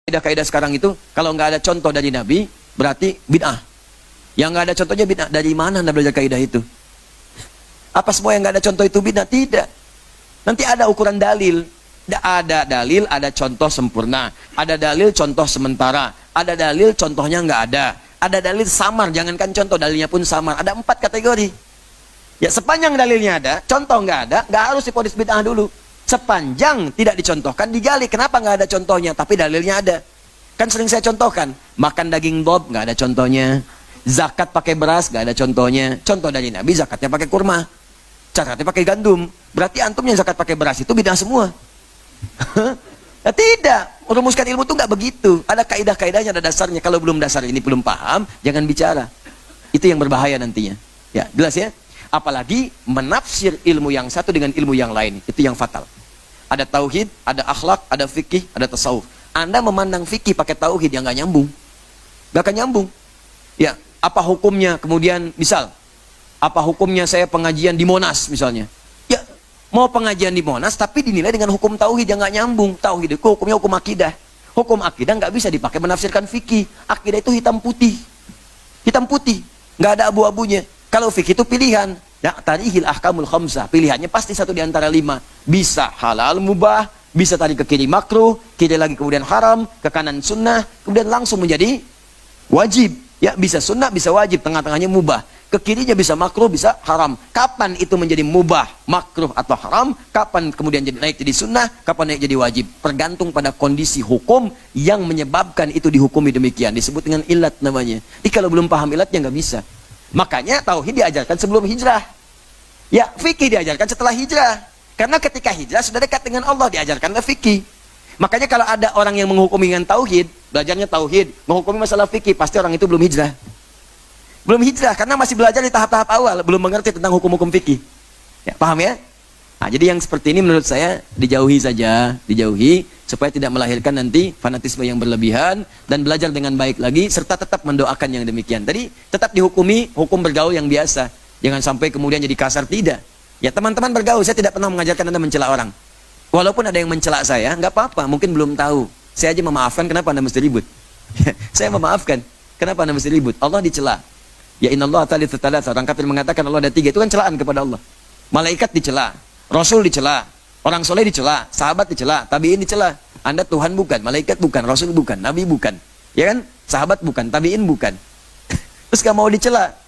Kaidah-kaidah sekarang itu, kalau nggak ada contoh dari Nabi, berarti bid'ah. Yang nggak ada contohnya bid'ah. Dari mana Anda belajar kaidah itu? Apa semua yang nggak ada contoh itu bid'ah? Tidak. Nanti ada ukuran dalil. Ada dalil, ada contoh sempurna. Ada dalil, contoh sementara. Ada dalil, contohnya nggak ada. Ada dalil samar, jangankan contoh, dalilnya pun samar. Ada 4 kategori. Ya, sepanjang dalilnya ada, contoh nggak ada, nggak harus divonis bid'ah dulu. Sepanjang tidak dicontohkan, digali. Kenapa nggak ada contohnya? Tapi dalilnya ada. Kan sering saya contohkan. Makan daging dob, nggak ada contohnya. Zakat pakai beras, nggak ada contohnya. Contoh dari Nabi, zakatnya pakai kurma. Zakatnya pakai gandum. Berarti antum yang zakat pakai beras itu bid'ah semua. Ya, tidak. Merumuskan ilmu itu nggak begitu. Ada kaidah-kaidahnya, ada dasarnya. Kalau belum dasar ini, belum paham, jangan bicara. Itu yang berbahaya nantinya. Ya, jelas ya? Apalagi menafsir ilmu yang satu dengan ilmu yang lain. Itu yang fatal. Ada tauhid, ada akhlak, ada fikih, ada tasawuf. Anda memandang fikih pakai tauhid yang nggak nyambung. Nggak akan nyambung. Ya, apa hukumnya? Kemudian, misal, apa hukumnya saya pengajian di Monas misalnya? Ya, mau pengajian di Monas, tapi dinilai dengan hukum tauhid yang nggak nyambung. Tauhid itu hukumnya hukum akidah. Hukum akidah nggak bisa dipakai menafsirkan fikih. Akidah itu hitam putih. Hitam putih. Nggak ada abu-abunya. Kalau fikih itu pilihan. Ya, tarihil ahkamul khamsah. Pilihannya pasti satu di antara 5. Bisa halal mubah, bisa tadi ke kiri makruh, kiri lagi kemudian haram, ke kanan sunnah, kemudian langsung menjadi wajib. Ya, bisa sunnah, bisa wajib, tengah-tengahnya mubah. Ke kirinya bisa makruh, bisa haram. Kapan itu menjadi mubah, makruh atau haram? Kapan kemudian jadi naik jadi sunnah? Kapan naik jadi wajib? Tergantung pada kondisi hukum yang menyebabkan itu dihukumi demikian. Disebut dengan ilat namanya. Jadi kalau belum paham ilatnya nggak bisa. Makanya tauhid diajarkan sebelum hijrah. Ya, fikih diajarkan setelah hijrah. Karena ketika hijrah sudah dekat dengan Allah, diajarkanlah fikih. Makanya kalau ada orang yang menghukumi dengan tauhid, belajarnya tauhid, menghukumi masalah fikih, pasti orang itu belum hijrah. Belum hijrah, karena masih belajar di tahap-tahap awal, belum mengerti tentang hukum-hukum fikih. Ya, paham ya? Nah, jadi yang seperti ini menurut saya dijauhi saja, dijauhi, supaya tidak melahirkan nanti fanatisme yang berlebihan, dan belajar dengan baik lagi, serta tetap mendoakan yang demikian. Tadi tetap dihukumi hukum bergaul yang biasa. Jangan sampai kemudian jadi kasar, tidak. Ya, teman-teman bergaul, saya tidak pernah mengajarkan Anda mencela orang. Walaupun ada yang mencela saya, nggak apa-apa, mungkin belum tahu. Saya aja memaafkan, kenapa Anda mesti ribut? Saya memaafkan, kenapa Anda mesti ribut? Allah dicela. Ya innallaha thalithu tsalatsa. Orang kafir mengatakan Allah ada 3, itu kan celaan kepada Allah. Malaikat dicela, Rasul dicela, orang soleh dicela, sahabat dicela, tabiin dicela. Anda Tuhan bukan, malaikat bukan, Rasul bukan, Nabi bukan. Ya kan? Sahabat bukan, tabiin bukan. Terus gak mau dicela.